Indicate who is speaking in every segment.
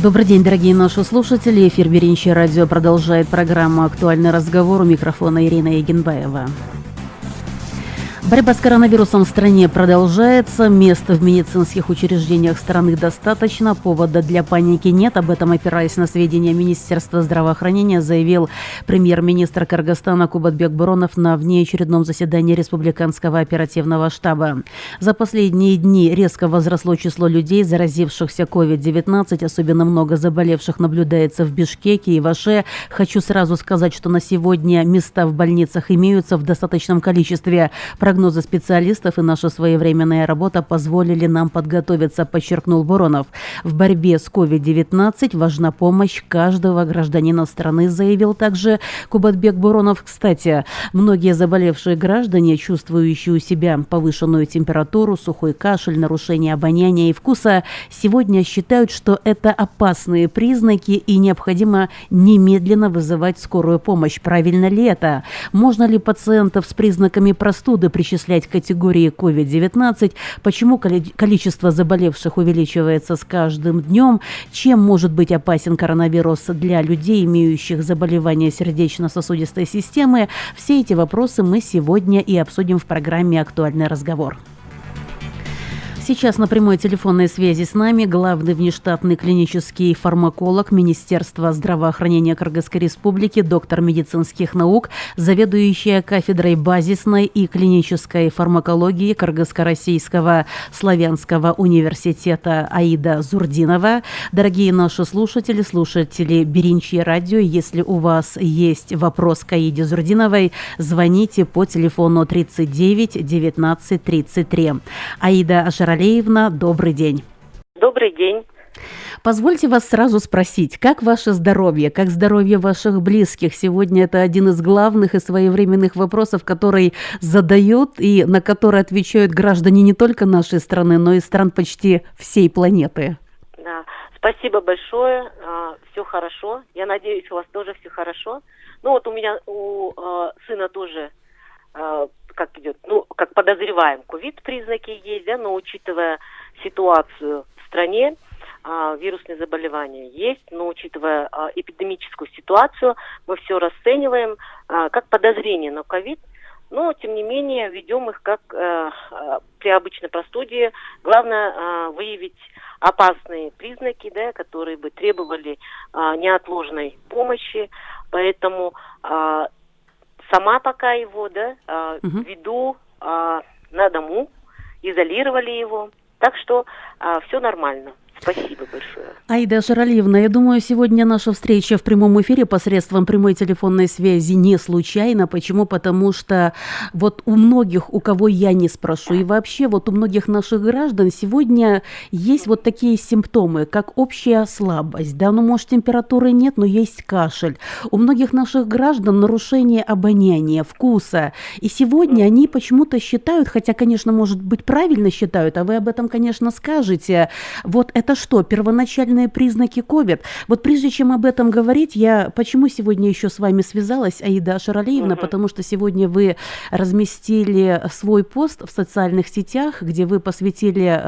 Speaker 1: Добрый день, дорогие наши слушатели. Эфир Беринчи радио продолжает программу «Актуальный разговор». У микрофона Ирина Егенбаева. Борьба с коронавирусом в стране продолжается. Мест в медицинских учреждениях страны достаточно. Повода для паники нет. Об этом, опираясь на сведения Министерства здравоохранения, заявил премьер-министр Кыргызстана Кубатбек Боронов на внеочередном заседании Республиканского оперативного штаба. За последние дни резко возросло число людей, заразившихся COVID-19. Особенно много заболевших наблюдается в Бишкеке и в Аше. Хочу сразу сказать, что на сегодня места в больницах имеются в достаточном количестве. Прогнозы специалистов и наша своевременная работа позволили нам подготовиться, подчеркнул Боронов. В борьбе с COVID-19 важна помощь каждого гражданина страны, заявил также Кубатбек Боронов. Кстати, многие заболевшие граждане, чувствующие у себя повышенную температуру, сухой кашель, нарушение обоняния и вкуса, сегодня считают, что это опасные признаки и необходимо немедленно вызывать скорую помощь. Правильно ли это? Можно ли пациентов с признаками простуды причислять к категории COVID-19, почему количество заболевших увеличивается с каждым днем, чем может быть опасен коронавирус для людей, имеющих заболевания сердечно-сосудистой системы. Все эти вопросы мы сегодня и обсудим в программе «Актуальный разговор». Сейчас на прямой телефонной связи с нами главный внештатный клинический фармаколог Министерства здравоохранения Кыргызской Республики, доктор медицинских наук, заведующая кафедрой базисной и клинической фармакологии Кыргызско-Российского славянского университета Аида Зурдинова. Дорогие наши слушатели Беринчи радио, если у вас есть вопрос к Аиде Зурдиновой, звоните по телефону 39 19 33. Аида Ашаралиевна, добрый день.
Speaker 2: Добрый день.
Speaker 1: Позвольте вас сразу спросить, как ваше здоровье, как здоровье ваших близких? Сегодня это один из главных и своевременных вопросов, который задают и на который отвечают граждане не только нашей страны, но и стран почти всей планеты.
Speaker 2: Да. Спасибо большое. Все хорошо. Я надеюсь, у вас тоже все хорошо. Ну вот у сына тоже как подозреваем, ковид признаки есть, да, но учитывая ситуацию в стране, вирусные заболевания есть, но учитывая эпидемическую ситуацию, мы все расцениваем как подозрение на ковид, но тем не менее ведем их как при обычной простуде. Главное выявить опасные признаки, да, которые бы требовали неотложной помощи, поэтому сама пока его, веду на дому, изолировали его. Так что все нормально. Спасибо большое.
Speaker 1: Аида Ашаралиевна, я думаю, сегодня наша встреча в прямом эфире посредством прямой телефонной связи не случайна. Почему? Потому что вот у многих, у кого я не спрошу, и вообще вот у многих наших граждан сегодня есть вот такие симптомы, как общая слабость, да, ну, может, температуры нет, но есть кашель. У многих наших граждан нарушение обоняния, вкуса. И сегодня они почему-то считают, хотя, конечно, может быть, правильно считают, а вы об этом, конечно, скажете, вот это что, первоначальные признаки COVID? Вот прежде чем об этом говорить, я почему сегодня еще с вами связалась, Аида Ашаралиевна, потому что сегодня вы разместили свой пост в социальных сетях, где вы посвятили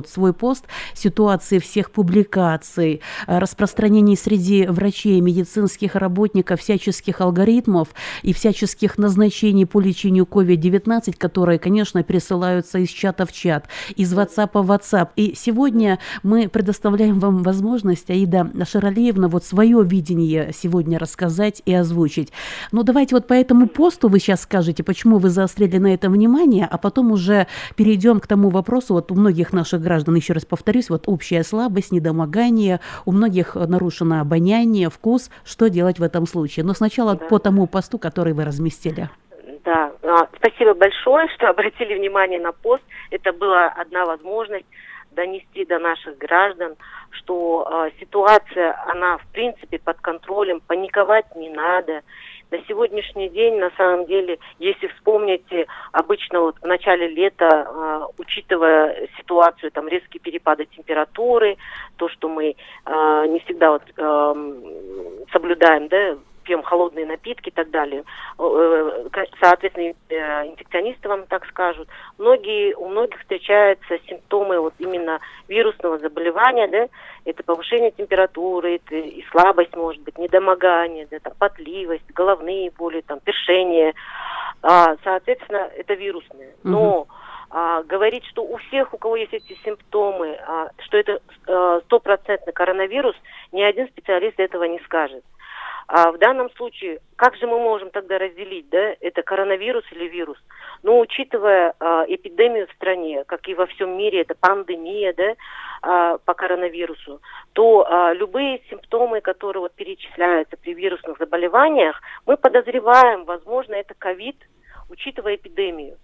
Speaker 1: свой пост ситуации всех публикаций, распространений среди врачей, медицинских работников, всяческих алгоритмов и всяческих назначений по лечению COVID-19, которые, конечно, пересылаются из чата в чат, из WhatsApp в WhatsApp. И сегодня мы предоставляем вам возможность, Аида Ашаралиевна, вот свое видение сегодня рассказать и озвучить. Но давайте вот по этому посту вы сейчас скажете, почему вы заострили на это внимание, а потом уже перейдем к тому вопросу, вот у многих наших граждан, еще раз повторюсь, вот общая слабость, недомогание, у многих нарушено обоняние, вкус, что делать в этом случае? Но сначала по тому посту, который вы разместили.
Speaker 2: Да, спасибо большое, что обратили внимание на пост. Это была одна возможность донести до наших граждан, что ситуация, она в принципе под контролем, паниковать не надо. На сегодняшний день, на самом деле, если вспомнить, обычно вот в начале лета, учитывая ситуацию, там резкие перепады температуры, то, что мы не всегда соблюдаем, да, пьем холодные напитки и так далее. В соответственно, инфекционисты вам так скажут. У многих встречаются симптомы вот именно вирусного заболевания, да, это повышение температуры, это и слабость, может быть, недомогание, да, там, потливость, головные боли, там, першение. Соответственно, это вирусные. Но говорить, что у всех, у кого есть эти симптомы, что это стопроцентный коронавирус, ни один специалист этого не скажет. В данном случае, как же мы можем тогда разделить, да, это коронавирус или вирус? Ну, учитывая эпидемию в стране, как и во всем мире, это пандемия, да, по коронавирусу, то любые симптомы, которые вот перечисляются при вирусных заболеваниях, мы подозреваем, возможно, это ковид, учитывая эпидемию.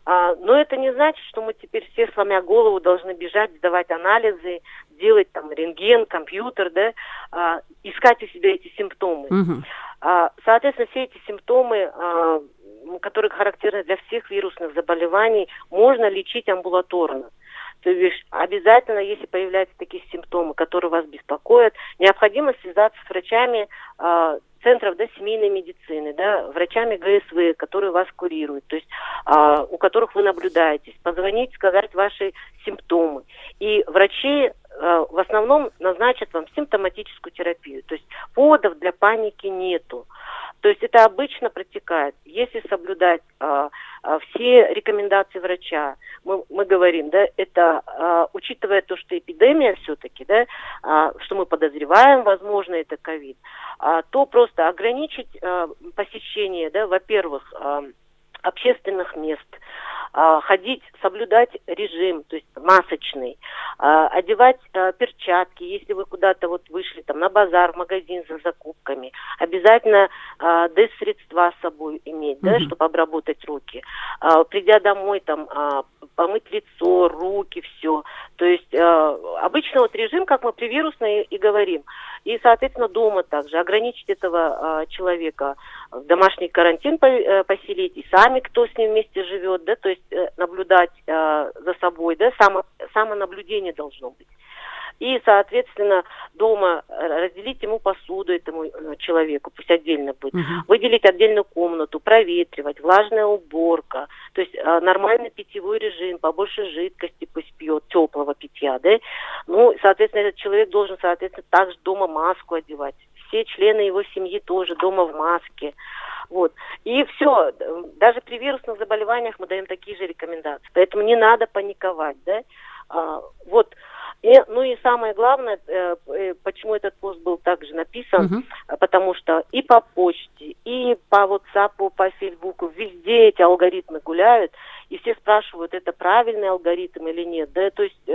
Speaker 2: Но это не значит, что мы теперь все, сломя голову, должны бежать, сдавать анализы, делать там рентген, компьютер, да, искать у себя эти симптомы. Соответственно, все эти симптомы, которые характерны для всех вирусных заболеваний, можно лечить амбулаторно. То есть обязательно, если появляются такие симптомы, которые вас беспокоят, необходимо связаться с врачами центров, да, семейной медицины, да, врачами ГСВ, которые вас курируют, то есть у которых вы наблюдаетесь, позвонить, сказать ваши симптомы. И врачи в основном назначат вам симптоматическую терапию, то есть поводов для паники нету. То есть это обычно протекает, если соблюдать все рекомендации врача. Мы говорим, да, это учитывая то, что эпидемия все-таки, да, что мы подозреваем, возможно, это ковид, то просто ограничить посещение, да, во-первых, общественных мест, ходить, соблюдать режим, то есть масочный, одевать перчатки, если вы куда-то вот вышли там на базар, в магазин за закупками, обязательно ДЭС-средства с собой иметь, да, чтобы обработать руки, придя домой там помыть лицо, руки, все. То есть обычно вот режим, как мы при вирусной и говорим, и, соответственно, дома также ограничить этого человека, в домашний карантин поселить, и сами, кто с ним вместе живет, да, то есть наблюдать за собой, да, самонаблюдение должно быть. И, соответственно, дома разделить ему посуду, этому человеку, пусть отдельно будет, выделить отдельную комнату, проветривать, влажная уборка, то есть нормальный питьевой режим, побольше жидкости пусть пьет, теплого питья, да. Ну, соответственно, этот человек должен, соответственно, также дома маску одевать. Все члены его семьи тоже дома в маске. Вот. И все, даже при вирусных заболеваниях мы даем такие же рекомендации. Поэтому не надо паниковать, да. Вот. Ну и самое главное, почему этот пост был также написан, потому что и по почте, и по WhatsApp, по Facebook, везде эти алгоритмы гуляют, и все спрашивают, это правильный алгоритм или нет. Да? То есть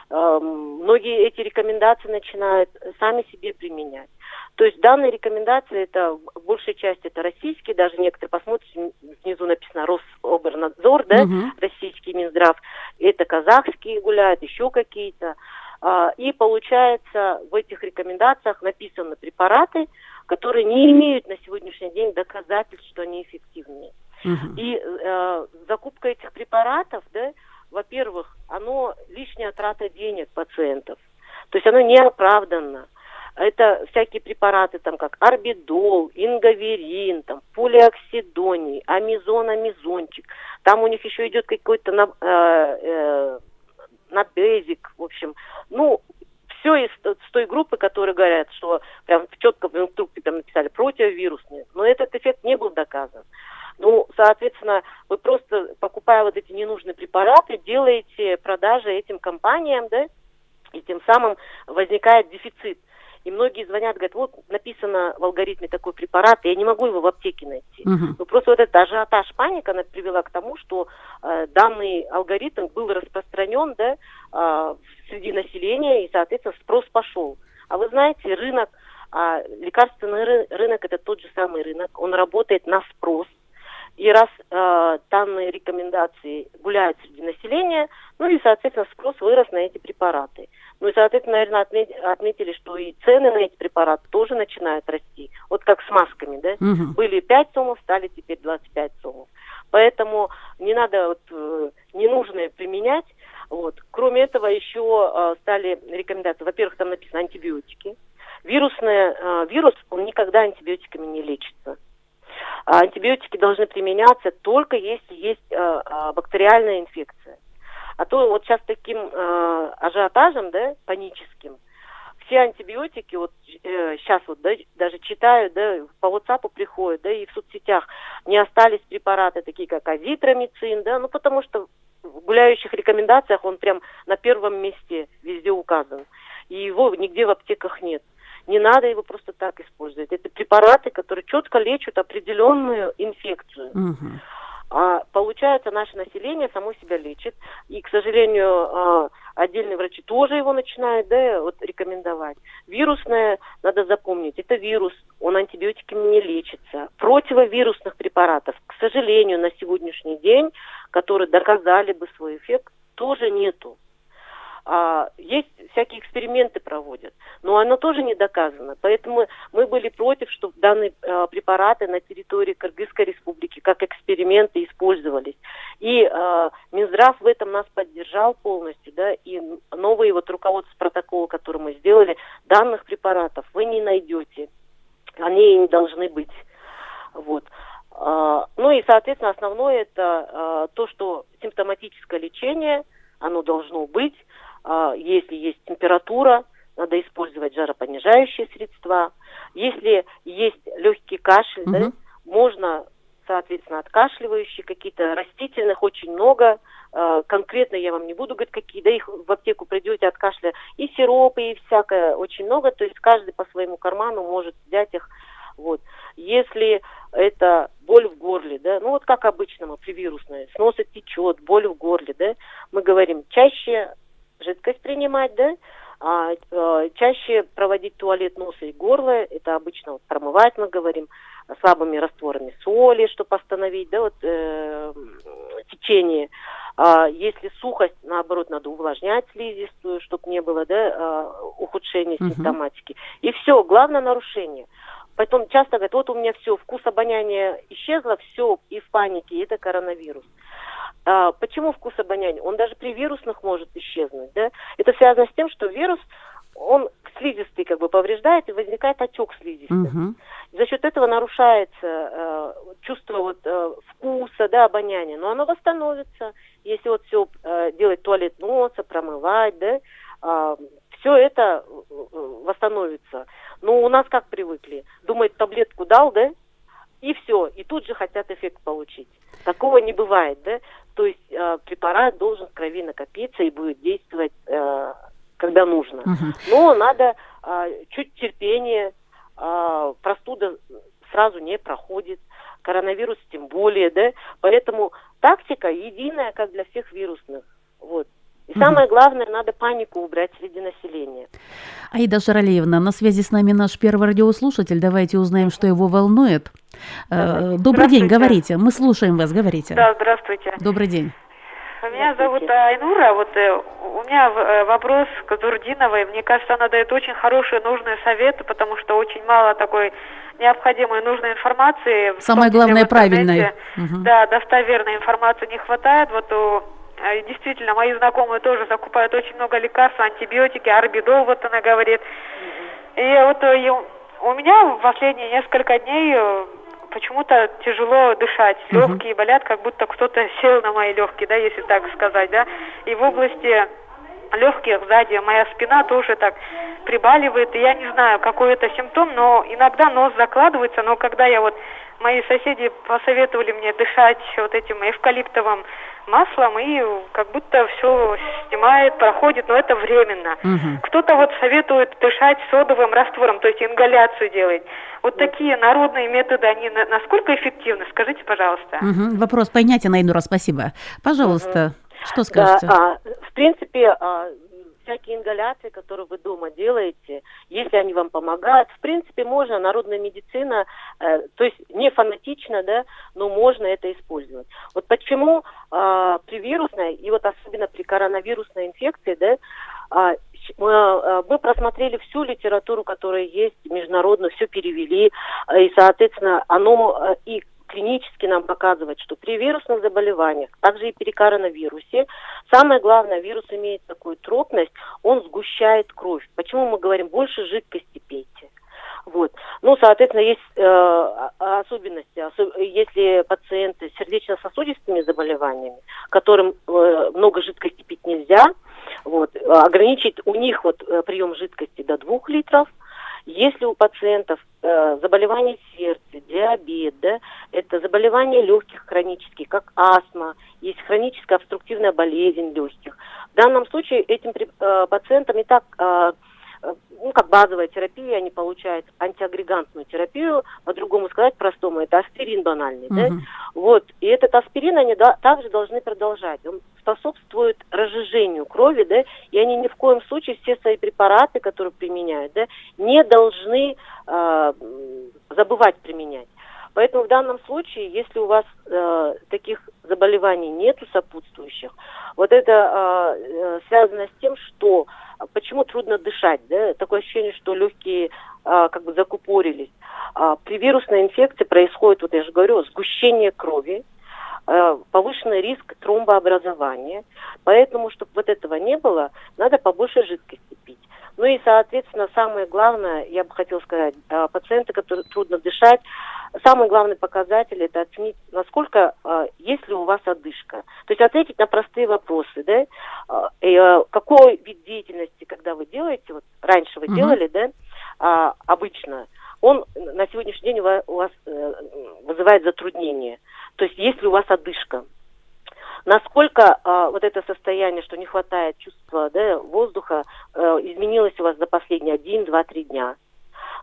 Speaker 2: многие эти рекомендации начинают сами себе применять. То есть данные рекомендации, это в большей части это российские, даже некоторые, посмотрите, снизу написано Рособорнадзор, да, российский Минздрав, это казахские гуляют, еще какие-то. И получается, в этих рекомендациях написаны препараты, которые не имеют на сегодняшний день доказательств, что они эффективнее. И закупка этих препаратов, да, во-первых, оно лишняя трата денег пациентов. То есть оно не оправданно. Это всякие препараты, там, как орбидол, ингаверин, там, полиоксидоний, амизон, амизончик. Там у них еще идет какой-то набезик, в общем. Ну, все из той группы, которые говорят, что прям четко в инструкции там написали противовирусные. Но этот эффект не был доказан. Ну, соответственно, вы просто, покупая вот эти ненужные препараты, делаете продажи этим компаниям, да, и тем самым возникает дефицит. И многие звонят, говорят, вот написано в алгоритме такой препарат, я не могу его в аптеке найти. Ну, просто вот этот ажиотаж, паника, она привела к тому, что данный алгоритм был распространен, да, среди населения, и, соответственно, спрос пошел. А вы знаете, рынок, лекарственный рынок, это тот же самый рынок, он работает на спрос. И раз данные рекомендации гуляют среди населения, ну и, соответственно, спрос вырос на эти препараты. Ну и, соответственно, наверное, отметили, что и цены на эти препараты тоже начинают расти. Вот как с масками, да? Были 5 сомов, стали теперь 25 сомов. Поэтому не надо вот, ненужное применять. Вот. Кроме этого, еще стали рекомендации. Во-первых, там написано антибиотики. Вирус, он никогда антибиотиками не лечится. антибиотики должны применяться только если есть бактериальная инфекция. А то вот сейчас таким ажиотажем, да, паническим, все антибиотики, вот сейчас вот, да, даже читаю, да, по WhatsApp приходят, да, и в соцсетях не остались препараты, такие как азитромицин, да, ну потому что в гуляющих рекомендациях он прям на первом месте везде указан. И его нигде в аптеках нет. Не надо его просто так использовать. Это препараты, которые четко лечат определенную инфекцию. А получается, наше население само себя лечит. И, к сожалению, отдельные врачи тоже его начинают, да, вот, рекомендовать. Вирусное, надо запомнить, это вирус, он антибиотиками не лечится. Противовирусных препаратов, к сожалению, на сегодняшний день, которые доказали бы свой эффект, тоже нету. Есть всякие эксперименты проводят, но оно тоже не доказано. Поэтому мы были против, чтобы данные препараты на территории Кыргызской республики как эксперименты использовались. И Минздрав в этом нас поддержал полностью, да, и новые вот руководства протокола, которые мы сделали, данных препаратов вы не найдете. Они и не должны быть. Вот. Ну и, соответственно, основное это то, что симптоматическое лечение, оно должно быть. Если есть температура, надо использовать жаропонижающие средства. Если есть легкий кашель, да, можно, соответственно, откашливающие какие-то, растительных очень много. Конкретно я вам не буду говорить, какие, да, их в аптеку придете от кашля. И сиропы, и всякое очень много. То есть каждый по своему карману может взять их. Вот. Если это боль в горле, да, ну вот как обычно мы привирусное, с носа течет, боль в горле, да, мы говорим чаще жидкость принимать, да, чаще проводить туалет носа и горла, это обычно вот промывать, мы говорим, слабыми растворами соли, чтобы остановить, да, вот течение. Если сухость, наоборот, надо увлажнять слизистую, чтобы не было, да, ухудшения симптоматики. И все, главное нарушение. Поэтому часто говорят, вот у меня все, вкус обоняния исчезло, все, и в панике, и это коронавирус. Почему вкус обоняния? Он даже при вирусных может исчезнуть, да? Это связано с тем, что вирус, он слизистый как бы повреждает, и возникает отек слизистый. За счет этого нарушается чувство вот, вкуса, да, обоняния. Но оно восстановится, если вот все делать туалет носа, промывать, да, все это восстановится. Но у нас как привыкли? Думают, таблетку дал, да, и все, и тут же хотят эффект получить. Такого не бывает, да? То есть препарат должен в крови накопиться и будет действовать, когда нужно. Но надо чуть терпения, простуда сразу не проходит, коронавирус тем более, да? Поэтому тактика единая, как для всех вирусных. Вот. И самое главное, надо панику убрать среди населения.
Speaker 1: Аида Шаралиевна, на связи с нами наш первый радиослушатель. Давайте узнаем, что его волнует. Добрый день, говорите. Мы слушаем вас, говорите.
Speaker 3: Да, здравствуйте.
Speaker 1: Добрый день.
Speaker 3: Меня зовут Айнура. Вот у меня вопрос к Зурдиновой. Мне кажется, она дает очень хорошие, нужные советы, потому что очень мало такой необходимой, нужной информации.
Speaker 1: Самое главное, правильной.
Speaker 3: Да, достоверной информации не хватает. Вот действительно, мои знакомые тоже закупают очень много лекарств, антибиотики, орбидол, вот она говорит. И вот у меня в последние несколько дней почему-то тяжело дышать. Легкие болят, как будто кто-то сел на мои легкие, да, если так сказать, да. И в области легких сзади моя спина тоже так прибаливает. И я не знаю, какой это симптом, но иногда нос закладывается, но когда я вот, мои соседи посоветовали мне дышать вот этим эвкалиптовым маслом, и как будто все снимает, проходит, но это временно. Кто-то вот советует дышать содовым раствором, то есть ингаляцию делать. Вот такие народные методы, они насколько эффективны? Скажите, пожалуйста.
Speaker 1: Вопрос понятен, Айнура, спасибо. Пожалуйста, что скажете?
Speaker 2: Да, в принципе, всякие ингаляции, которые вы дома делаете, если они вам помогают, в принципе, можно, народная медицина, то есть не фанатично, да, но можно это использовать. Вот почему при вирусной, и вот особенно при коронавирусной инфекции, да, мы просмотрели всю литературу, которая есть международную, все перевели, и, соответственно, оно и клинически нам показывает, что при вирусных заболеваниях, также и при коронавирусе, самое главное, вирус имеет такую тропность, он сгущает кровь. Почему мы говорим, больше жидкости пейте? Вот. Ну, соответственно, есть особенности. Если пациенты с сердечно-сосудистыми заболеваниями, которым много жидкости пить нельзя, вот, ограничить у них прием жидкости до 2 литров. Если у пациентов заболевания сердца, диабет, да, это заболевания легких хронические, как астма, есть хроническая обструктивная болезнь легких. В данном случае этим пациентам и так, как базовая терапия, они получают антиагрегантную терапию, по-другому сказать простому, это аспирин банальный, да? Вот, и этот аспирин они также должны продолжать. Он способствует разжижению крови, да, и они ни в коем случае все свои препараты, которые применяют, да, не должны забывать применять. Поэтому в данном случае, если у вас таких заболеваний нету сопутствующих, вот это связано с тем, что почему трудно дышать, да, такое ощущение, что легкие как бы закупорились. При вирусной инфекции происходит, вот я же говорю, сгущение крови, повышенный риск тромбообразования. Поэтому, чтобы вот этого не было, надо побольше жидкости пить. Ну и, соответственно, самое главное, я бы хотела сказать, пациенты, которые трудно дышать, самый главный показатель – это оценить, насколько, есть ли у вас одышка. То есть ответить на простые вопросы, да, какой вид деятельности, когда вы делаете, вот раньше вы делали, да, обычно, он на сегодняшний день у вас вызывает затруднение. То есть есть ли у вас одышка. Насколько вот это состояние, что не хватает чувства, да, воздуха, изменилось у вас за последние 1, 2, 3 дня.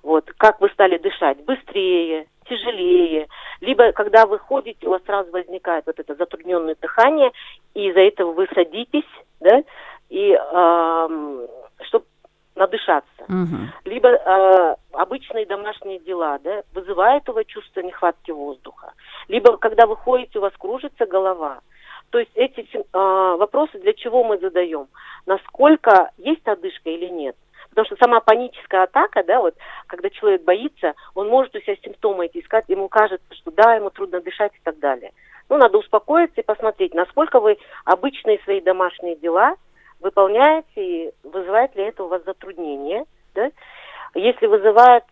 Speaker 2: Вот, как вы стали дышать быстрее, тяжелее, либо когда вы ходите, у вас сразу возникает вот это затрудненное дыхание, и из-за этого вы садитесь, да, и чтобы надышаться. Либо обычные домашние дела, да, вызывают у вас чувство нехватки воздуха. Либо когда вы ходите, у вас кружится голова. То есть эти вопросы для чего мы задаем? Насколько есть одышка или нет? Потому что сама паническая атака, да, вот, когда человек боится, он может у себя симптомы эти искать, ему кажется, что да, ему трудно дышать и так далее. Ну, надо успокоиться и посмотреть, насколько вы обычные свои домашние дела выполняете, и вызывает ли это у вас затруднение, да? Если вызывает,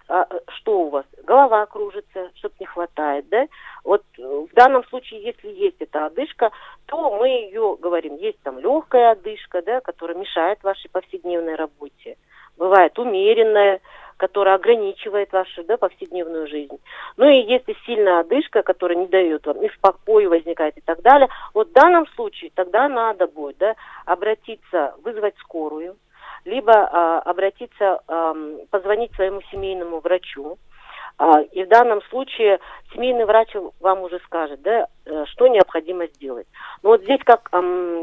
Speaker 2: что у вас? Голова кружится, что-то не хватает, да? Вот в данном случае, если есть эта одышка, то мы ее говорим, есть там легкая одышка, да, которая мешает вашей повседневной работе. Бывает умеренная, которая ограничивает вашу, да, повседневную жизнь. Ну и если сильная одышка, которая не дает вам и в покое возникает и так далее, вот в данном случае тогда надо будет, да, обратиться, вызвать скорую, либо обратиться, позвонить своему семейному врачу. И в данном случае семейный врач вам уже скажет, да, что необходимо сделать. Но вот здесь как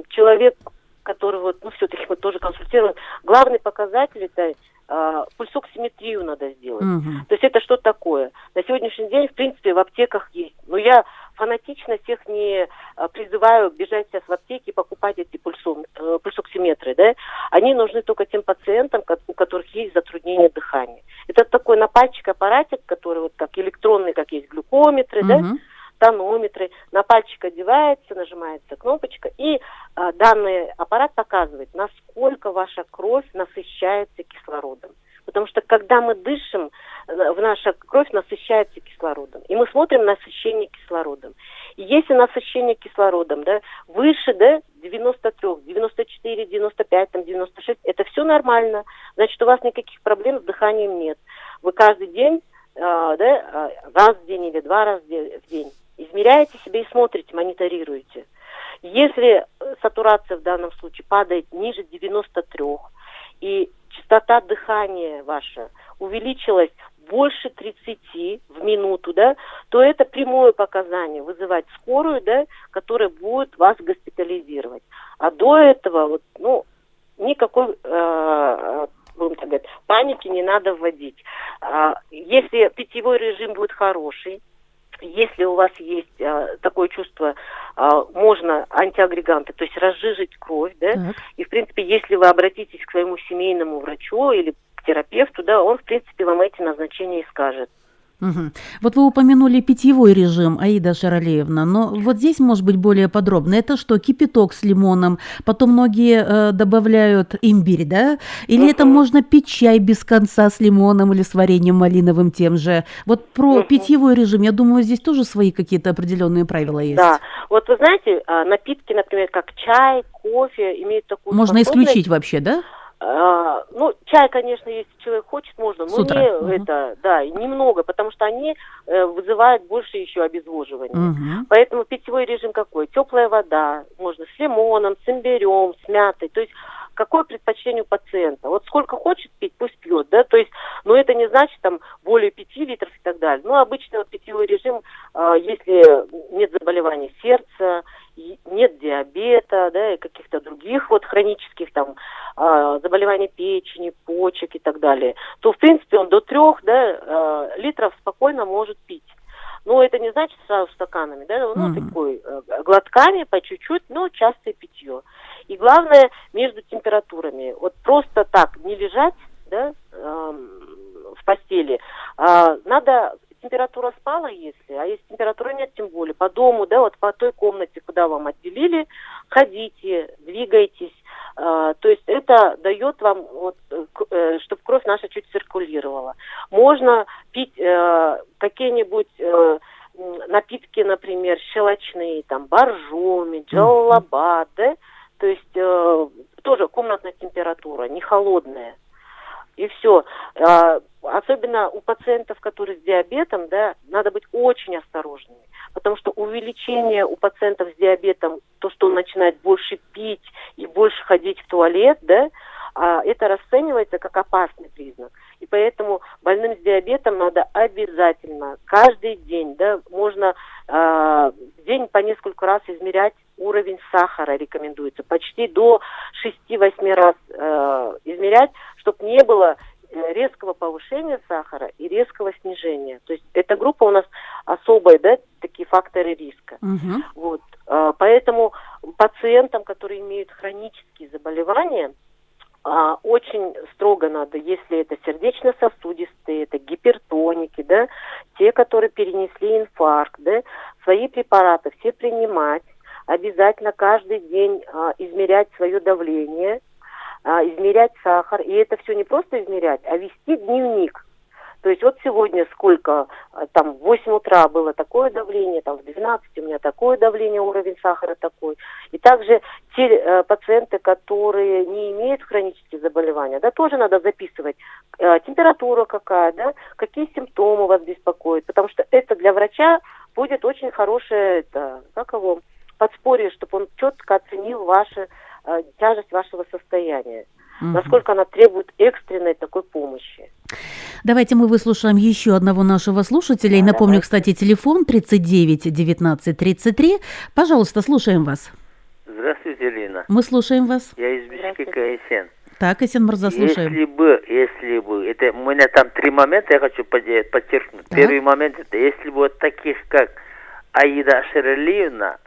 Speaker 2: человек, который вот, ну, все-таки мы тоже консультируем, главный показатель это пульсоксиметрию надо сделать. То есть это что такое? На сегодняшний день, в принципе, в аптеках есть. Но я фанатично всех не призываю бежать сейчас в аптеки и покупать эти пульсоксиметры, да? Они нужны только тем пациентам, у которых есть затруднение дыхания. Это такой на пальчик аппаратик, который вот как электронный, как есть глюкометры, да? Тонометры, на пальчик одевается, нажимается кнопочка, и данный аппарат показывает, насколько ваша кровь насыщается кислородом. Потому что когда мы дышим, наша кровь насыщается кислородом. И мы смотрим насыщение кислородом. И если насыщение кислородом, да, выше, да, 93, 94, 95, там, 96, это все нормально. Значит, у вас никаких проблем с дыханием нет. Вы каждый день, да, раз в день или 2 раза в день измеряете себе и смотрите, мониторируете. Если сатурация в данном случае падает ниже 93, и частота дыхания ваша увеличилась больше 30 в минуту, да, то это прямое показание вызывать скорую, да, которая будет вас госпитализировать. А до этого, вот, ну, никакой будем так говорить, паники не надо вводить. Если питьевой режим будет хороший, если у вас есть такое чувство, можно антиагреганты, то есть разжижить кровь, да, и, в принципе, если вы обратитесь к своему семейному врачу или к терапевту, да, он, в принципе, вам эти назначения и скажет.
Speaker 1: Мгм. Вот вы упомянули питьевой режим, Аида Шаралеевна, но вот здесь, может быть, более подробно. Это что, кипяток с лимоном, потом многие добавляют имбирь, да? Или это
Speaker 2: Мгм.
Speaker 1: можно пить чай без конца с лимоном или с вареньем малиновым тем же? Вот про
Speaker 2: Мгм.
Speaker 1: питьевой режим, я думаю, здесь тоже свои какие-то определенные правила
Speaker 2: Да,
Speaker 1: есть.
Speaker 2: вот вы знаете, напитки, например, как чай, кофе, имеют такую
Speaker 1: Можно
Speaker 2: способность.
Speaker 1: исключить вообще, да?
Speaker 2: Ну, чай, конечно, если человек хочет, можно,
Speaker 1: С
Speaker 2: но не
Speaker 1: утра. Мгм.
Speaker 2: это, да, немного, потому что они вызывают больше еще обезвоживания.
Speaker 1: Мгм.
Speaker 2: Поэтому питьевой режим какой? Теплая вода, можно с лимоном, с имбирем, с мятой. То есть какое предпочтение у пациента? Вот сколько хочет пить, пусть пьет, да, то есть, но это не значит там более 5 литров и так далее. Ну, обычно вот питьевой режим, если нет заболеваний сердца, нет диабета, да, и каких-то других вот хронических там заболеваний печени, почек и так далее, то, в принципе, он до 3, да, литров спокойно может пить. Но это не значит сразу стаканами, да, ну,
Speaker 1: Мгм.
Speaker 2: такой, глотками, по чуть-чуть, но частое питье. И главное, между температурами, вот просто так не лежать, да, в постели, надо, температура спала, если, а если температуры нет, тем более, по дому, да, вот по той комнате, куда вам отделили, ходите, двигайтесь, то есть это дает вам, вот, чтобы кровь наша чуть циркулировала. Можно пить какие-нибудь напитки, например, щелочные, там, боржоми,
Speaker 1: Мгм.
Speaker 2: джаллабад, да, то есть тоже комнатная температура, не холодная. И все. Особенно у пациентов, которые с диабетом, да, надо быть очень осторожными, потому что увеличение у пациентов с диабетом, то, что он начинает больше пить и больше ходить в туалет, да, это расценивается как опасный признак. И поэтому больным с диабетом надо обязательно каждый день, да, можно в день по несколько раз измерять уровень сахара, рекомендуется, почти до 6-8 раз измерять, чтобы не было резкого повышения сахара и резкого снижения. То есть эта группа у нас особая, да, такие факторы риска.
Speaker 1: Мгм.
Speaker 2: Вот. Поэтому пациентам, которые имеют хронические заболевания, очень строго надо, если это сердечно-сосудистые, это гипертоники, да, те, которые перенесли инфаркт, да, свои препараты все принимать, обязательно каждый день измерять свое давление, измерять сахар. И это все не просто измерять, а вести дневник. То есть вот сегодня сколько, там в 8 утра было такое давление, там в 12 у меня такое давление, уровень сахара такой. И также те пациенты, которые не имеют хронических заболеваний, да, тоже надо записывать, температура какая, да, какие симптомы вас беспокоят, потому что это для врача будет очень хорошее, это, как его, подспорье, чтобы он четко оценил тяжесть вашего состояния,
Speaker 1: Мгм.
Speaker 2: насколько она требует экстренной такой помощи.
Speaker 1: Давайте мы выслушаем еще одного нашего слушателя. И
Speaker 2: Да,
Speaker 1: напомню,
Speaker 2: давайте.
Speaker 1: кстати, телефон 39 19 33. Пожалуйста, слушаем вас.
Speaker 4: Здравствуйте, Лина.
Speaker 1: Мы слушаем вас.
Speaker 4: Я из Бишкека,
Speaker 2: Здравствуйте.
Speaker 4: Эсен.
Speaker 1: Так, Исен Мурза, слушаем.
Speaker 4: Если бы, это у меня там 3 момента, я хочу подчеркнуть.
Speaker 1: Так.
Speaker 4: Первый момент, это если бы вот таких, как Аида Шаралиевна,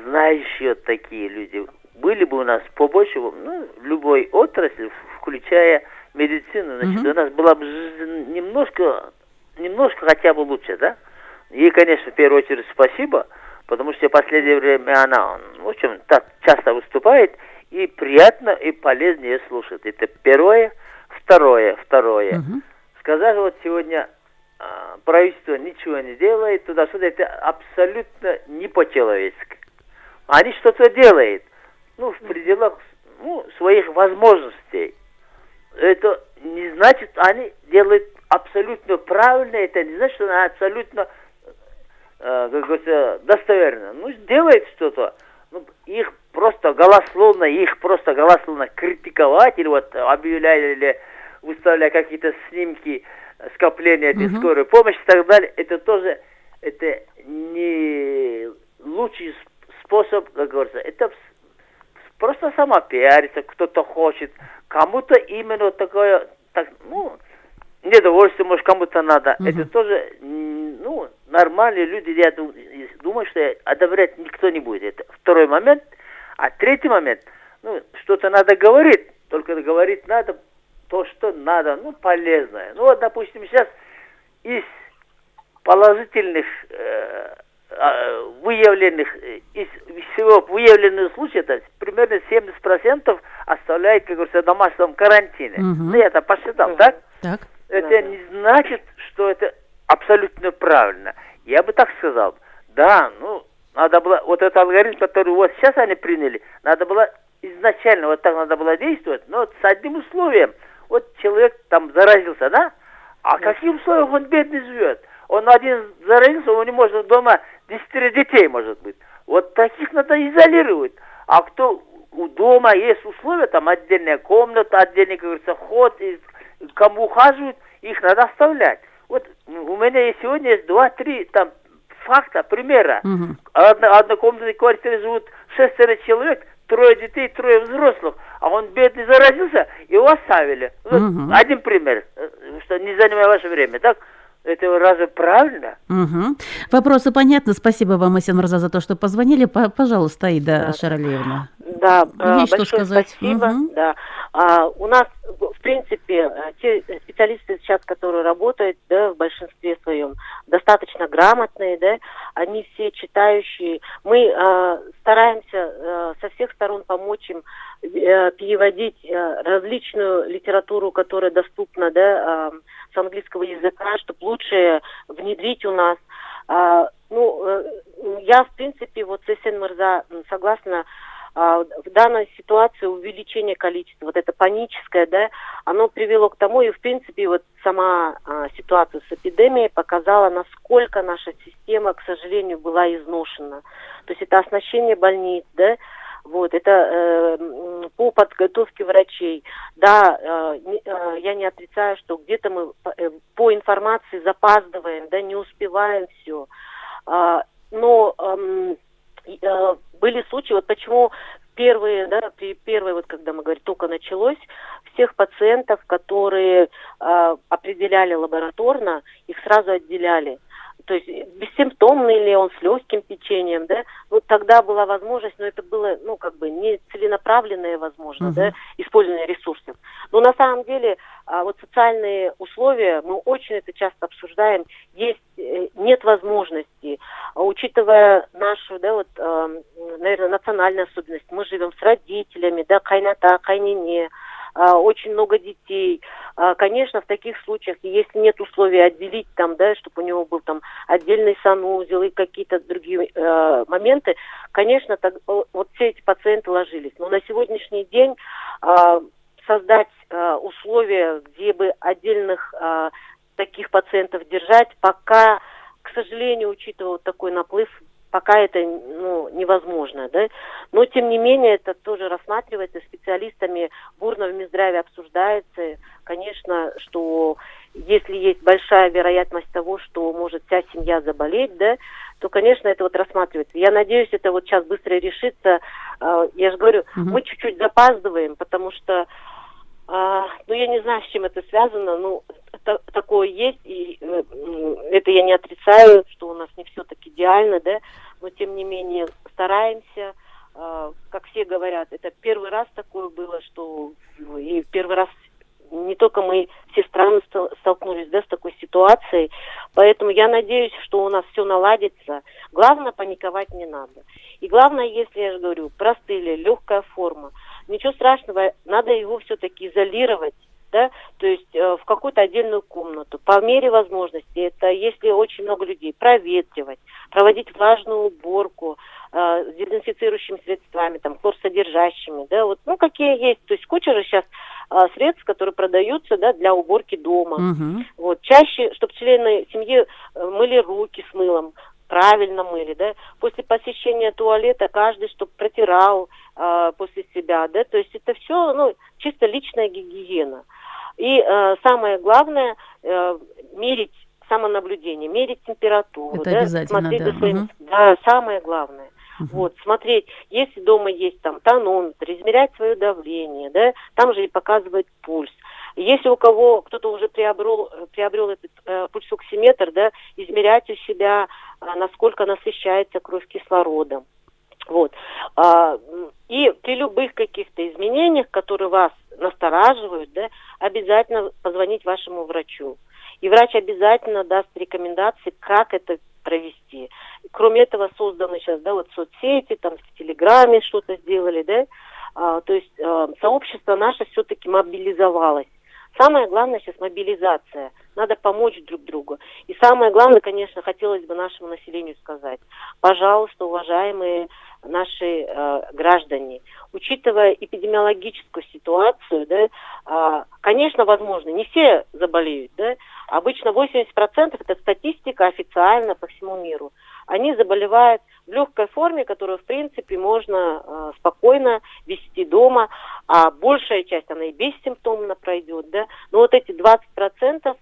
Speaker 4: знающие вот такие люди, были бы у нас побольше, ну, в любой отрасли, включая медицину, значит,
Speaker 1: Мгм.
Speaker 4: у нас была бы жизнь немножко хотя бы лучше, да? Ей, конечно, в первую очередь спасибо, потому что в последнее время она, в общем, так часто выступает, и приятно, и полезно ее слушать. Это первое. Второе.
Speaker 1: Мгм.
Speaker 4: Сказать, вот сегодня правительство ничего не делает, туда-сюда, это абсолютно не по-человечески. Они что-то делают, ну, в пределах, ну, своих возможностей. Это не значит, они делают абсолютно правильно, это не значит, что они абсолютно, как говорится, достоверно. Ну, делает что-то, ну, их просто голословно критиковать, или вот объявлять, или выставлять какие-то снимки скопления этой
Speaker 1: Мгм.
Speaker 4: скорой помощи и так далее, это тоже, это не лучший способ, как говорится, это просто сама пиарится, кто-то хочет, кому-то именно такое, так, ну, недовольствие, может, кому-то надо.
Speaker 1: Мгм.
Speaker 4: Это тоже, ну, нормальные люди, я думаю, что одобрять никто не будет. Это второй момент. А третий момент, ну, что-то надо говорить, только говорить надо то, что надо, ну, полезное. Ну, вот, допустим, сейчас из положительных выявленных, из всего выявленных случаев, это примерно 70% оставляет, как говорится, в домашнем карантине. Ну, я это посчитал, так?
Speaker 1: Так.
Speaker 4: Это не значит, что это абсолютно правильно. Я бы так сказал. Да, ну, надо было, вот этот алгоритм, который вот сейчас они приняли, надо было изначально вот так надо было действовать, но вот с одним условием. Вот человек там заразился, да? А в каких условиях он бедный живет? Он один заразился, он не может дома 10 детей, может быть. Вот таких надо изолировать. А кто у дома есть условия, там отдельная комната, отдельный, как говорится, ход, и кому ухаживают, их надо оставлять. Вот у меня сегодня есть 2-3 там факта, примера. Однокомнатной квартире живут 6 человек, 3 детей, 3 взрослых, а он бедный заразился, его оставили. Вот один пример, что не занимая ваше время, так? Это разве правильно?
Speaker 1: Вопросы понятны. Спасибо вам, Асен Мирза, за то, что позвонили. Пожалуйста, Аида Шаралиевна.
Speaker 2: Да,
Speaker 1: есть что
Speaker 2: большое
Speaker 1: сказать?
Speaker 2: Спасибо. Да. У нас, в принципе, те специалисты сейчас, которые работают, да, в большинстве своем, достаточно грамотные, да, они все читающие. Мы стараемся со всех сторон помочь им переводить различную литературу, которая доступна, да, с английского языка, чтобы лучше внедрить у нас. Я, в принципе, вот с Асен Мирза согласна. В данной ситуации увеличение количества, вот это паническое, да, оно привело к тому, и в принципе вот сама ситуация с эпидемией показала, насколько наша система, к сожалению, была изношена. То есть это оснащение больниц, да, вот, это по подготовке врачей. Да, я не отрицаю, что где-то мы по информации запаздываем, да, не успеваем все. Но были случаи, вот почему первые, да, вот когда мы говорим, только началось, всех пациентов, которые определяли лабораторно, их сразу отделяли. То есть бессимптомный ли он, с легким течением, да, вот тогда была возможность, но это было, не целенаправленное, возможно, да, использование ресурсов. Но на самом деле, вот социальные условия, мы очень это часто обсуждаем, нет возможности, учитывая нашу, да, вот, наверное, национальную особенность, мы живем с родителями, да, кайната, кайнине, очень много детей. Конечно, в таких случаях, если нет условий отделить там, да, чтобы у него был там отдельный санузел и какие-то другие моменты, конечно, вот все эти пациенты ложились. Но на сегодняшний день создать условия, где бы отдельных таких пациентов держать, пока, к сожалению, учитывая вот такой наплыв, пока это невозможно, да. Но тем не менее это тоже рассматривается специалистами, бурно в Минздраве обсуждается, конечно, что если есть большая вероятность того, что может вся семья заболеть, да, то, конечно, это вот рассматривается. Я надеюсь, это вот сейчас быстро решится. Я же говорю, мы чуть-чуть запаздываем, потому что я не знаю, с чем это связано, такое есть, и это я не отрицаю, что у нас не все так идеально, да, но тем не менее стараемся, как все говорят, это первый раз такое было, что и первый раз не только мы, все страны столкнулись, да, с такой ситуацией, поэтому я надеюсь, что у нас все наладится. Главное, паниковать не надо. И главное, если, я же говорю, простыли, легкая форма, ничего страшного, надо его все-таки изолировать, да, то есть в какую-то отдельную комнату, по мере возможности, это если очень много людей, проветривать, проводить влажную уборку с дезинфицирующими средствами, там, хлорсодержащими, да, вот, какие есть, то есть куча же сейчас средств, которые продаются, да, для уборки дома. Вот, чаще, чтобы члены семьи мыли руки с мылом, правильно мыли, да, после посещения туалета каждый, чтобы протирал после себя, да, то есть это все, чисто личная гигиена. И самое главное, мерить самонаблюдение, мерить температуру,
Speaker 1: это
Speaker 2: да,
Speaker 1: обязательно,
Speaker 2: смотреть
Speaker 1: да.
Speaker 2: за своим, да, самое главное. Вот, смотреть, если дома есть там тонометр, измерять свое давление, да, там же и показывает пульс. Если у кого кто-то уже приобрел этот пульсоксиметр, да, измерять у себя, насколько насыщается кровь кислородом. Вот. И при любых каких-то изменениях, которые вас настораживают, да, обязательно позвонить вашему врачу. И врач обязательно даст рекомендации, как это провести. Кроме этого, созданы сейчас, да, вот соцсети, там в Телеграме что-то сделали, да, то есть сообщество наше все-таки мобилизовалось. Самое главное сейчас мобилизация. Надо помочь друг другу. И самое главное, конечно, хотелось бы нашему населению сказать. Пожалуйста, уважаемые наши граждане, учитывая эпидемиологическую ситуацию, да, конечно, возможно, не все заболеют, да, обычно 80% это статистика официально по всему миру. Они заболевают в легкой форме, которую, в принципе, можно спокойно вести дома, а большая часть, она и бессимптомно пройдет, да, но вот эти 20%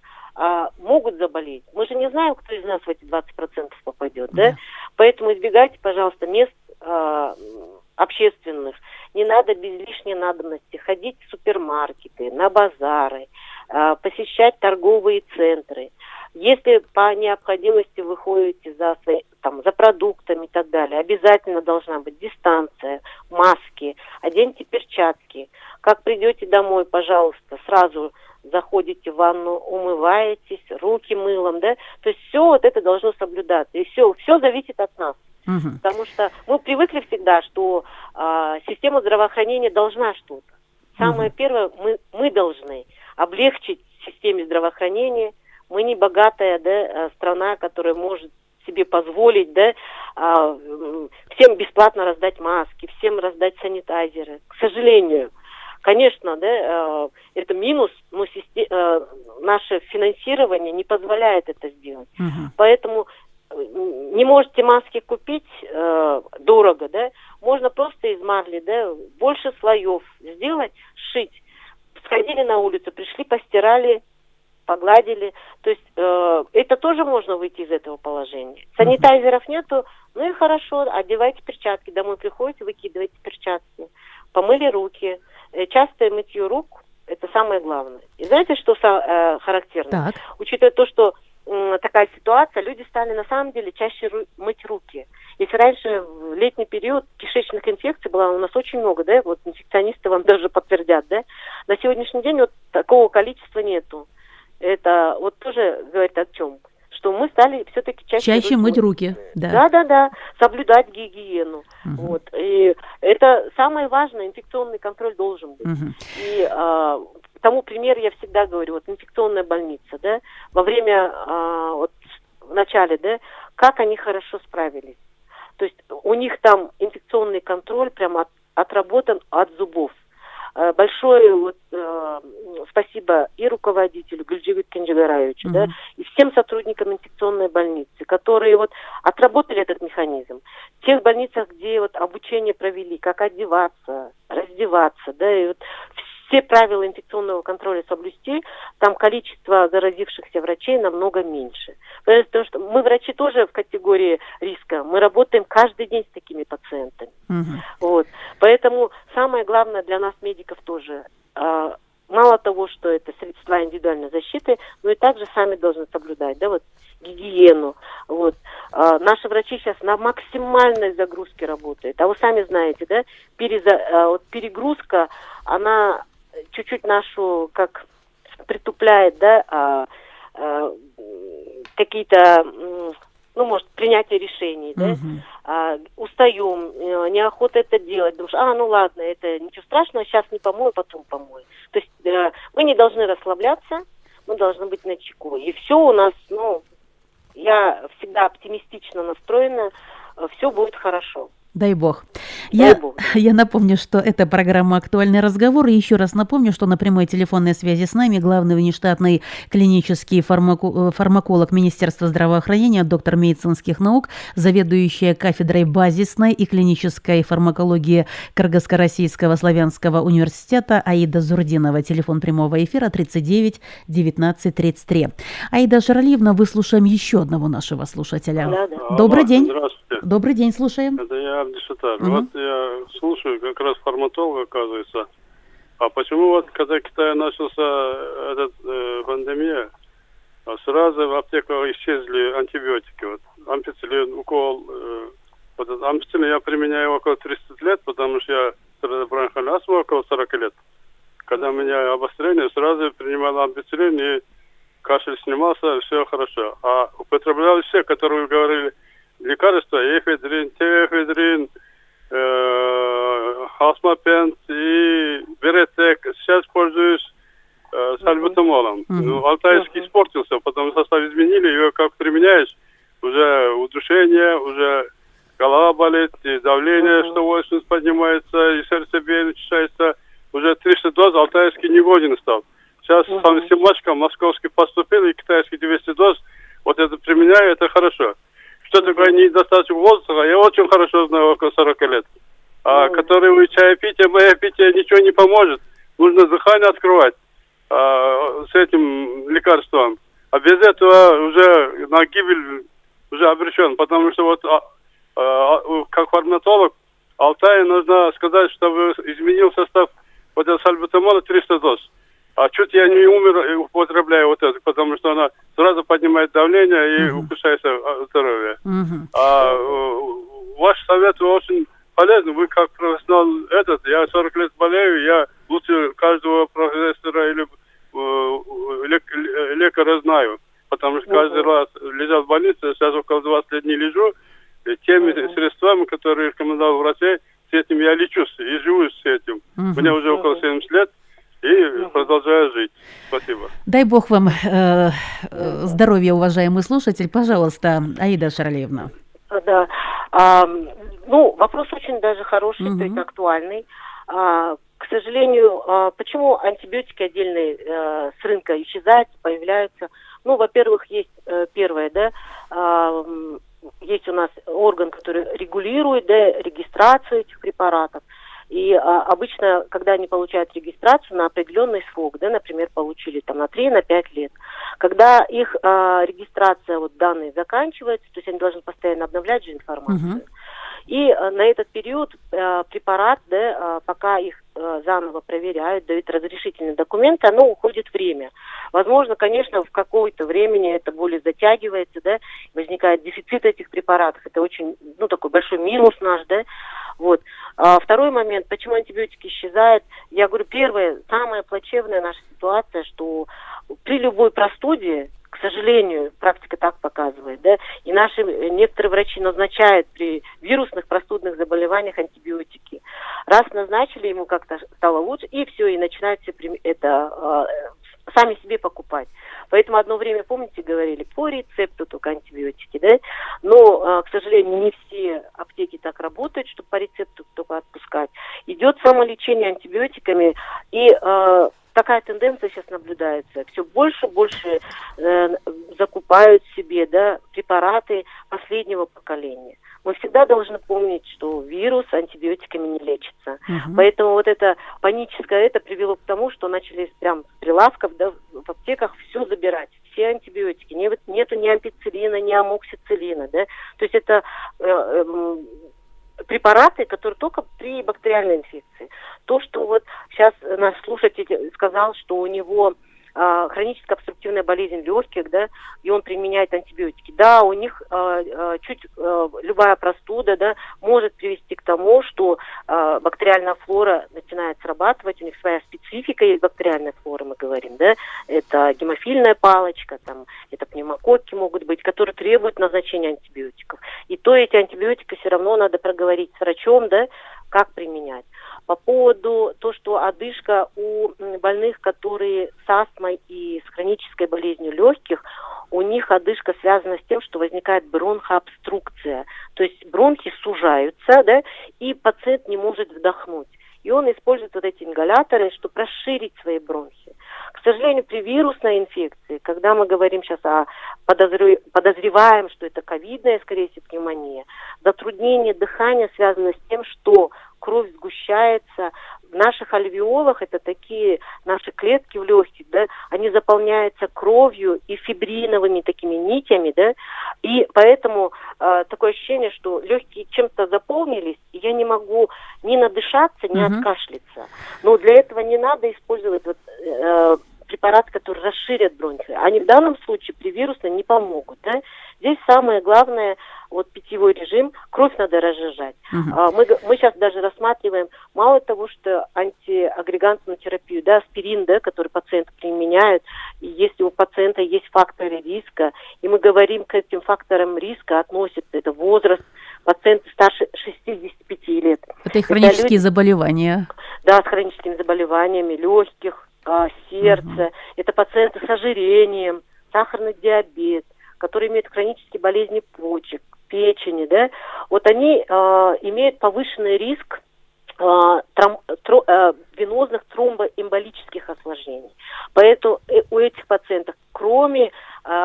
Speaker 2: могут заболеть. Мы же не знаем, кто из нас в эти 20% попадет, да, поэтому избегайте, пожалуйста, мест общественных. Не надо без лишней надобности ходить в супермаркеты, на базары, посещать торговые центры. Если по необходимости вы ходите за продуктами и так далее, обязательно должна быть дистанция, маски, оденьте перчатки. Как придете домой, пожалуйста, сразу заходите в ванну, умываетесь, руки мылом, да, то есть все вот это должно соблюдаться, и все зависит от нас. Потому что мы привыкли всегда, что система здравоохранения должна что-то. Самое первое, мы должны облегчить системе здравоохранения. Мы не богатая, да, страна, которая может себе позволить, да, всем бесплатно раздать маски, всем раздать санитайзеры. К сожалению, конечно, да, это минус, но наше финансирование не позволяет это сделать. Поэтому не можете маски купить дорого, да, можно просто из марли, да, больше слоев сделать, сшить. Сходили на улицу, пришли, постирали, погладили. То есть это тоже можно выйти из этого положения. Санитайзеров нету, ну и хорошо, одевайте перчатки. Домой приходите, выкидывайте перчатки. Помыли руки. Частое мытье рук – это самое главное. И знаете, что характерно? Так. Учитывая то, что такая ситуация, люди стали на самом деле чаще мыть руки. Если раньше в летний период кишечных инфекций было у нас очень много, да, вот инфекционисты вам даже подтвердят, да, на сегодняшний день вот такого количества нету. Это вот тоже говорит о чем? Что мы стали все-таки чаще
Speaker 1: мыть руки.
Speaker 2: Да, соблюдать гигиену. Вот. И это самое важное, инфекционный контроль должен быть. И тому пример я всегда говорю, вот инфекционная больница, да, во время, вот в начале, да, как они хорошо справились. То есть у них там инфекционный контроль прямо отработан от зубов. Большое вот, спасибо и руководителю Гульджигит Кенджигараевичу, да, и всем сотрудникам инфекционной больницы, которые вот отработали этот механизм. В тех больницах, где вот обучение провели, как одеваться, раздеваться, да, и вот все правила инфекционного контроля соблюсти, там количество заразившихся врачей намного меньше. Потому что мы, врачи, тоже в категории риска. Мы работаем каждый день с такими пациентами. Вот. Поэтому самое главное для нас, медиков, тоже, мало того, что это средства индивидуальной защиты, но и также сами должны соблюдать, да, вот, гигиену. Вот. Наши врачи сейчас на максимальной загрузке работают. А вы сами знаете, да, перегрузка, она чуть-чуть нашу, как притупляет, да, какие-то, ну, может, принятие решений, да, устаем, неохота это делать, потому что, ну ладно, это ничего страшного, сейчас не помою, потом помою. То есть мы не должны расслабляться, мы должны быть начеку. И все у нас, ну, я всегда оптимистично настроена, все будет хорошо.
Speaker 1: Дай бог. Я напомню, что это программа «Актуальный разговор». И еще раз напомню, что на прямой телефонной связи с нами главный внештатный клинический фармаколог Министерства здравоохранения, доктор медицинских наук, заведующая кафедрой базисной и клинической фармакологии Кыргызско-Российского славянского университета Аида Зурдинова. Телефон прямого эфира 39 19 33. Аида Шаралиевна, выслушаем еще одного нашего слушателя.
Speaker 2: Да.
Speaker 1: Добрый день.
Speaker 5: Здравствуйте.
Speaker 1: Добрый день, слушаем.
Speaker 5: Это я Абдишатар. Вот я слушаю, как раз фармаколог, оказывается. А почему вот, когда в Китае начался эта пандемия, сразу в аптеках исчезли антибиотики? Вот ампицилин, укол. Вот этот ампицилин я применяю около 30 лет, потому что я бронхиальная астма около 40 лет. Когда у меня обострение, сразу принимал ампицилин, и кашель снимался, все хорошо. А употребляли все, которые вы говорили, лекарства, эфедрин, теофедрин, Астмапент и Беретек. Сейчас пользуюсь сальбутамолом. Ну, алтайский испортился, потом состав изменили, его как применяешь, уже удушение, уже голова болит, и давление 180 поднимается, и сердцебиение начинается. Уже 300 доз алтайский негоден стал. Сейчас сам Симачка московский поступил, и китайский 200 доз. Вот это применяю, это хорошо. Что такое недостаток воздуха, я очень хорошо знаю, около 40 лет. А которые вы чай пьете, мое питье ничего не поможет. Нужно дыхание открывать с этим лекарством. А без этого уже на гибель уже обречен. Потому что вот как фармаколог Алтае нужно сказать, чтобы изменил состав вот этого сальбутамола 300 доз. А чуть я не умер, употребляю вот это, потому что она сразу поднимает давление и ухудшается здоровье. Ваш совет очень полезный. Вы как профессионал я 40 лет болею, я лучше каждого профессора или лекаря знаю. Потому что каждый раз лежал в больнице, сейчас около 20 лет не лежу. И теми средствами, которые рекомендовал врачей, с этим я лечусь и живу с этим. Мне уже около 70 лет. И продолжаю жить. Спасибо.
Speaker 1: Дай бог вам здоровья, уважаемый слушатель. Пожалуйста, Аида Шарлеевна.
Speaker 2: Да. Вопрос очень даже хороший, то есть актуальный. К сожалению, почему антибиотики отдельные с рынка исчезают, появляются? Во-первых, есть первое, есть у нас орган, который регулирует регистрацию этих препаратов. И обычно, когда они получают регистрацию на определенный срок, например, получили на 3-5 лет, когда их регистрация, данные заканчивается, то есть они должны постоянно обновлять же информацию. И на этот период препарат, пока их заново проверяют, дают разрешительные документы, уходит время. Возможно, конечно, в какое-то времени это более затягивается, возникает дефицит этих препаратов. Это очень, такой большой минус наш, Второй момент, почему антибиотики исчезают. Я говорю, первое, самая плачевная наша ситуация, что при любой простуде, к сожалению, практика так показывает, и наши некоторые врачи назначают при вирусных простудных заболеваниях антибиотики. Раз назначили, ему как-то стало лучше, и все, и начинают все сами себе покупать. Поэтому одно время, помните, говорили, по рецепту только антибиотики, но, к сожалению, не все аптеки так работают, чтобы по рецепту только отпускать. Идет самолечение антибиотиками, и такая тенденция сейчас наблюдается. Все больше и больше закупают себе препараты последнего поколения. Мы всегда должны помнить, что вирус антибиотиками не лечится. Поэтому вот это паническое привело к тому, что начали прям с прилавков в аптеках все забирать. Все антибиотики. Нету ни ампицилина, ни амоксициллина. То есть это препараты, которые только при бактериальной инфекции. То, что сейчас наш слушатель сказал, что у него хроническая обструктивная болезнь легких, и он применяет антибиотики. Да, у них любая простуда, может привести к тому, что бактериальная флора начинает срабатывать, у них своя специфика есть бактериальной флоры, мы говорим, это гемофильная палочка, это пневмококки могут быть, которые требуют назначения антибиотиков. И то эти антибиотики все равно надо проговорить с врачом, как применять. По поводу того, что одышка у больных, которые с астмой и с хронической болезнью легких, у них одышка связана с тем, что возникает бронхообструкция. То есть бронхи сужаются, и пациент не может вдохнуть. И он использует эти ингаляторы, чтобы расширить свои бронхи. К сожалению, при вирусной инфекции, когда мы говорим сейчас подозреваем, что это ковидная, скорее всего, пневмония, затруднение дыхания связано с тем, что кровь сгущается. В наших альвеолах, это такие наши клетки в легких, они заполняются кровью и фибриновыми такими нитями, и поэтому такое ощущение, что легкие чем-то заполнились, и я не могу ни надышаться, ни откашляться. Но для этого не надо использовать препараты, которые расширят бронхи. Они в данном случае при вирусной не помогут. Здесь самое главное, питьевой режим, кровь надо разжижать.
Speaker 1: Мгм.
Speaker 2: Мы сейчас даже рассматриваем, мало того, что антиагрегантную терапию, да, аспирин, да, который пациенты применяют, и если у пациента есть факторы риска, и мы говорим, к этим факторам риска относится это возраст, пациенты старше 65 лет.
Speaker 1: Это и хронические
Speaker 2: люди,
Speaker 1: заболевания.
Speaker 2: да, с хроническими заболеваниями легких, сердца, это пациенты с ожирением, сахарный диабет, которые имеют хронические болезни почек, печени, да, вот они имеют повышенный риск венозных тромбоэмболических осложнений. Поэтому у этих пациентов, кроме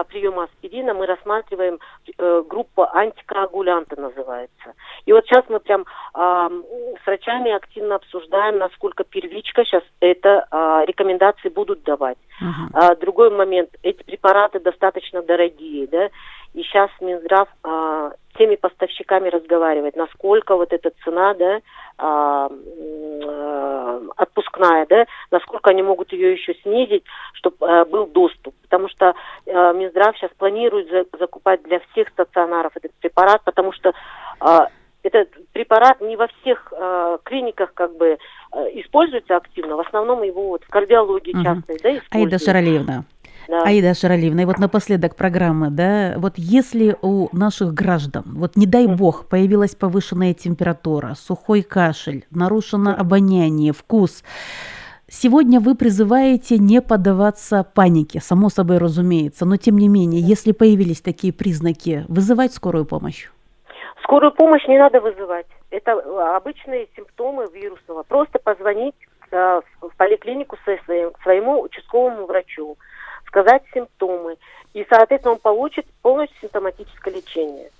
Speaker 2: приема аспирина, мы рассматриваем группу антикоагулянта, называется. И вот сейчас мы прям с врачами активно обсуждаем, насколько первичка сейчас это рекомендации будут давать. Другой момент, эти препараты достаточно дорогие, да, и сейчас Минздрав с теми поставщиками разговаривает, насколько вот эта цена, да, отпускная, да, насколько они могут ее еще снизить, чтобы был доступ. Потому что Минздрав сейчас планирует закупать для всех стационаров этот препарат, потому что этот препарат не во всех клиниках как бы используется активно, в основном его вот в кардиологии часто, да, используют.
Speaker 1: Аида Шаралиевна.
Speaker 2: Да.
Speaker 1: Аида Шаралиевна, и вот напоследок программы, да, вот если у наших граждан, вот не дай бог, появилась повышенная температура, сухой кашель, нарушено обоняние, вкус, сегодня вы призываете не поддаваться панике, само собой разумеется, но тем не менее, если появились такие признаки, вызывать скорую помощь?
Speaker 2: Скорую помощь не надо вызывать. Это обычные симптомы вирусного. Просто позвонить в поликлинику своему участковому врачу, сказать симптомы, и, соответственно, он получит полностью симптоматическое лечение.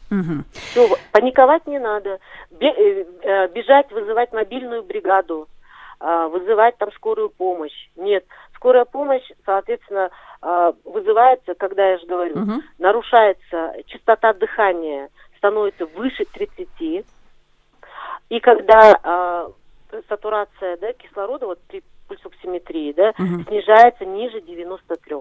Speaker 2: Все, паниковать не надо, бежать, вызывать мобильную бригаду, вызывать там скорую помощь. Нет, скорая помощь, соответственно, вызывается, когда, я же говорю, нарушается частота дыхания, становится выше 30, и когда сатурация, да, кислорода вот при пульсоксиметрии, да, снижается ниже 93.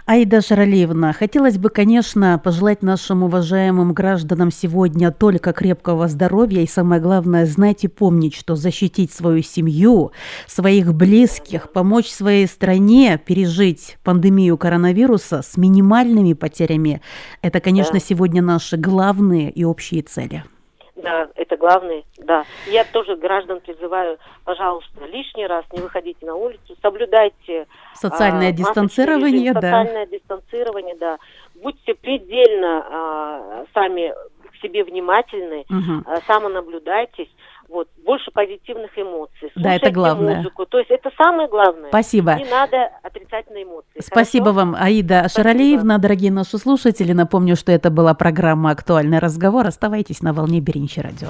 Speaker 1: Аида Шаралиевна, хотелось бы, конечно, пожелать нашим уважаемым гражданам сегодня только крепкого здоровья и, самое главное, знать и помнить, что защитить свою семью, своих близких, помочь своей стране пережить пандемию коронавируса с минимальными потерями – это, конечно, сегодня наши главные и общие цели.
Speaker 2: Да, это главное, да. Я тоже граждан призываю, пожалуйста, лишний раз не выходите на улицу, соблюдайте
Speaker 1: социальное дистанцирование,
Speaker 2: режим, социальное дистанцирование, да. Будьте предельно сами к себе внимательны, самонаблюдайтесь. Вот, больше позитивных эмоций. Слушайте,
Speaker 1: да, это главное.
Speaker 2: Музыку. То есть это самое главное.
Speaker 1: Спасибо.
Speaker 2: Не надо отрицательные эмоции.
Speaker 1: Спасибо вам, Аида Шаралиевна. Дорогие наши слушатели, напомню, что это была программа «Актуальный разговор». Оставайтесь на волне Беринчи радио.